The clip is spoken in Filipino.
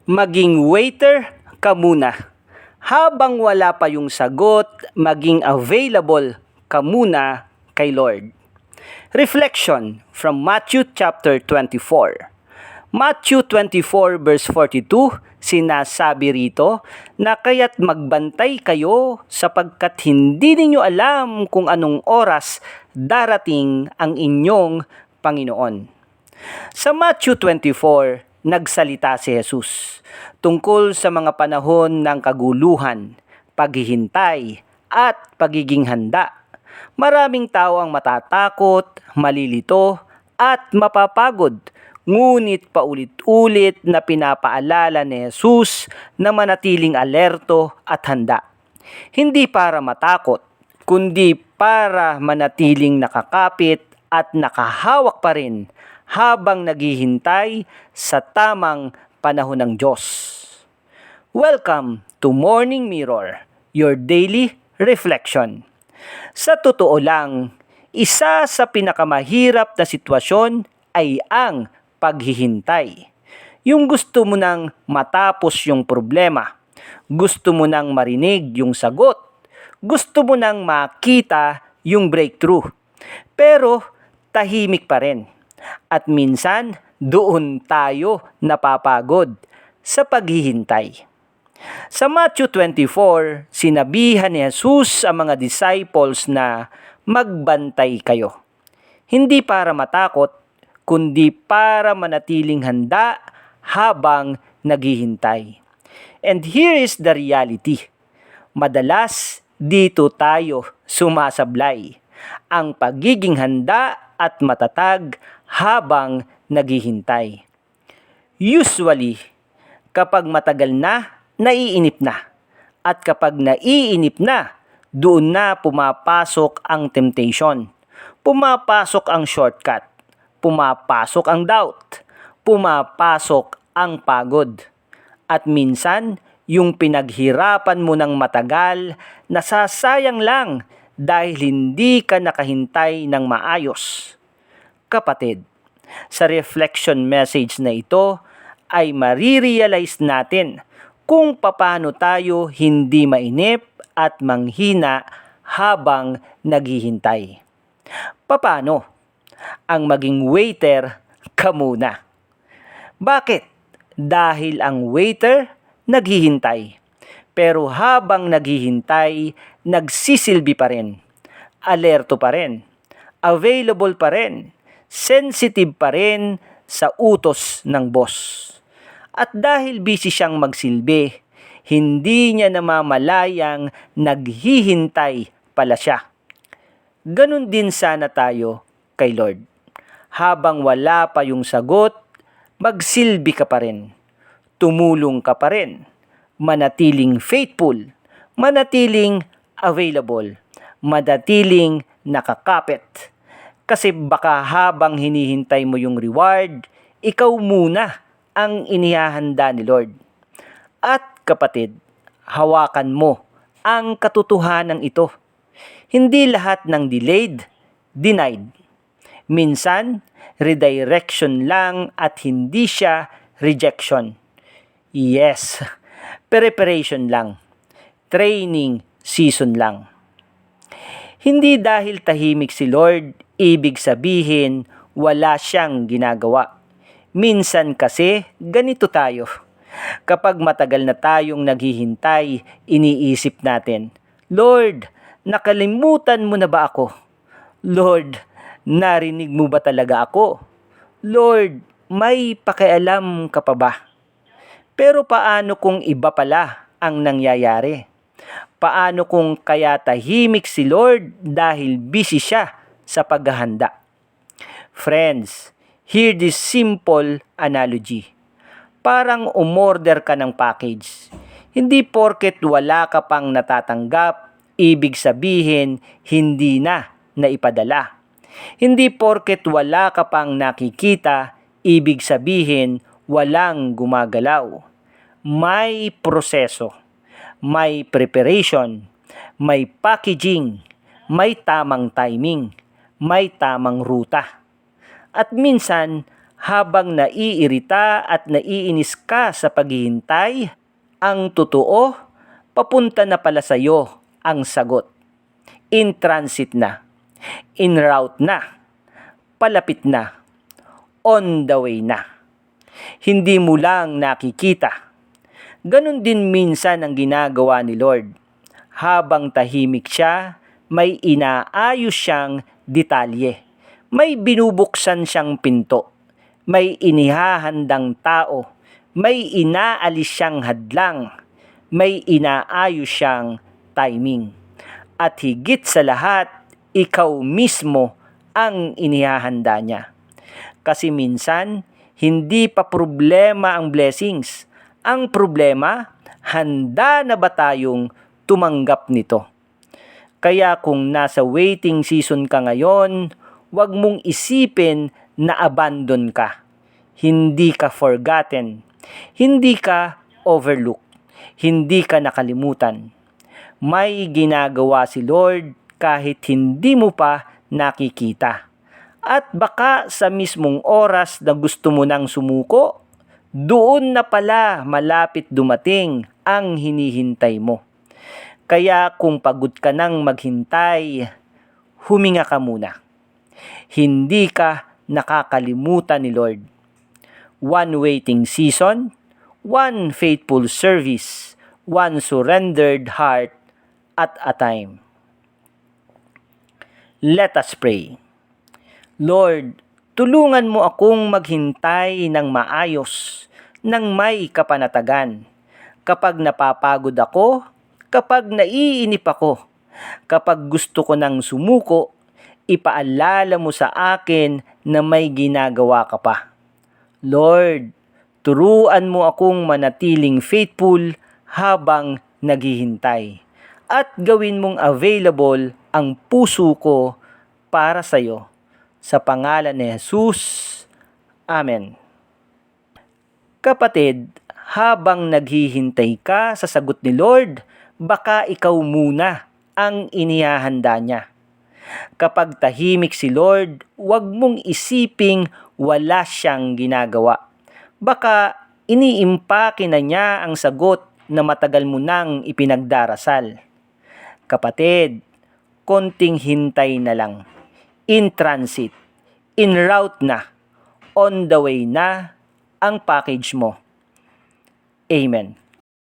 Maging waiter ka muna. Habang wala pa yung sagot, maging available ka muna kay Lord. Reflection from Matthew chapter 24. Matthew 24 verse 42, sinasabi rito na kaya't magbantay kayo sapagkat hindi ninyo alam kung anong oras darating ang inyong Panginoon. Sa Matthew 24, nagsalita si Jesus tungkol sa mga panahon ng kaguluhan, paghihintay, at pagiging handa. Maraming tao ang matatakot, malilito, at mapapagod. Ngunit paulit-ulit na pinapaalala ni Jesus na manatiling alerto at handa. Hindi para matakot, kundi para manatiling nakakapit at nakahawak pa rin habang naghihintay sa tamang panahon ng Diyos. Welcome to Morning Mirror, your daily reflection. Sa totoo lang, isa sa pinakamahirap na sitwasyon ay ang paghihintay. Yung gusto mo nang matapos yung problema, gusto mo nang marinig yung sagot, gusto mo nang makita yung breakthrough, pero tahimik pa rin. At minsan, doon tayo napapagod sa paghihintay. Sa Matthew 24, sinabihan ni Jesus ang mga disciples na magbantay kayo. Hindi para matakot, kundi para manatiling handa habang naghihintay. And here is the reality. Madalas, dito tayo sumasablay. Ang pagiging handa at matatag habang naghihintay. Usually, kapag matagal na, naiinip na. At kapag naiinip na, doon na pumapasok ang temptation. Pumapasok ang shortcut. Pumapasok ang doubt. Pumapasok ang pagod. At minsan, yung pinaghirapan mo ng matagal, nasasayang lang dahil hindi ka nakahintay ng maayos. Kapatid, sa reflection message na ito ay marirealize natin kung paano tayo hindi mainip at manghina habang naghihintay. Paano? Ang maging waiter ka muna. Bakit? Dahil ang waiter naghihintay. Pero habang naghihintay, nagsisilbi pa rin. Alerto pa rin. Available pa rin. Sensitive pa rin sa utos ng boss. At dahil busy siyang magsilbi, hindi niya namamalayang naghihintay pala siya. Ganon din sana tayo kay Lord. Habang wala pa yung sagot, magsilbi ka pa rin. Tumulong ka pa rin. Manatiling faithful. Manatiling available. Manatiling nakakapit. Kasi baka habang hinihintay mo yung reward, ikaw muna ang inihahanda ni Lord. At kapatid, hawakan mo ang katotohanan ito. Hindi lahat ng delayed, denied. Minsan, redirection lang at hindi siya rejection. Yes, preparation lang. Training season lang. Hindi dahil tahimik si Lord, ibig sabihin wala siyang ginagawa. Minsan kasi ganito tayo. Kapag matagal na tayong naghihintay, iniisip natin, Lord, nakalimutan mo na ba ako? Lord, narinig mo ba talaga ako? Lord, may pakialam ka pa ba? Pero paano kung iba pala ang nangyayari? Paano kung kaya tahimik si Lord dahil busy siya sa paghahanda? Friends, hear this simple analogy. Parang umorder ka ng package. Hindi porket wala ka pang natatanggap, ibig sabihin hindi na naipadala. Hindi porket wala ka pang nakikita, ibig sabihin walang gumagalaw. May proseso, may preparation, may packaging, may tamang timing, may tamang ruta. At minsan, Habang naiirita at naiinis ka sa paghihintay, ang totoo, papunta na pala sa iyo ang sagot. In transit na, in route na, palapit na, on the way na. Hindi mo lang nakikita. Ganon din minsan ang ginagawa ni Lord. Habang tahimik siya, may inaayos siyang detalye. May binubuksan siyang pinto. May inihahandang tao. May inaalis siyang hadlang. May inaayos siyang timing. At higit sa lahat, ikaw mismo ang inihahanda niya. Kasi minsan, hindi pa problema ang blessings. Ang problema, handa na ba tayong tumanggap nito? Kaya kung nasa waiting season ka ngayon, huwag mong isipin na abandon ka. Hindi ka forgotten. Hindi ka overlooked. Hindi ka nakalimutan. May ginagawa si Lord kahit hindi mo pa nakikita. At baka sa mismong oras na gusto mo nang sumuko, doon na pala malapit dumating ang hinihintay mo. Kaya kung pagod ka nang maghintay, huminga ka muna. Hindi ka nakakalimutan ni Lord. One waiting season, one faithful service, one surrendered heart at a time. Let us pray. Lord, tulungan mo akong maghintay ng maayos, ng may kapanatagan. Kapag napapagod ako, kapag naiinip ako, kapag gusto ko nang sumuko, ipaalala mo sa akin na may ginagawa ka pa. Lord, turuan mo akong manatiling faithful habang naghihintay. At gawin mong available ang puso ko para sa iyo. Sa pangalan ni Jesus. Amen. Kapatid, habang naghihintay ka sa sagot ni Lord, baka ikaw muna ang inihahanda niya. Kapag tahimik si Lord, huwag mong isiping wala siyang ginagawa. Baka iniimpake na niya ang sagot na matagal mo nang ipinagdarasal. Kapatid, konting hintay na lang. In transit, in route na, on the way na ang package mo. Amen.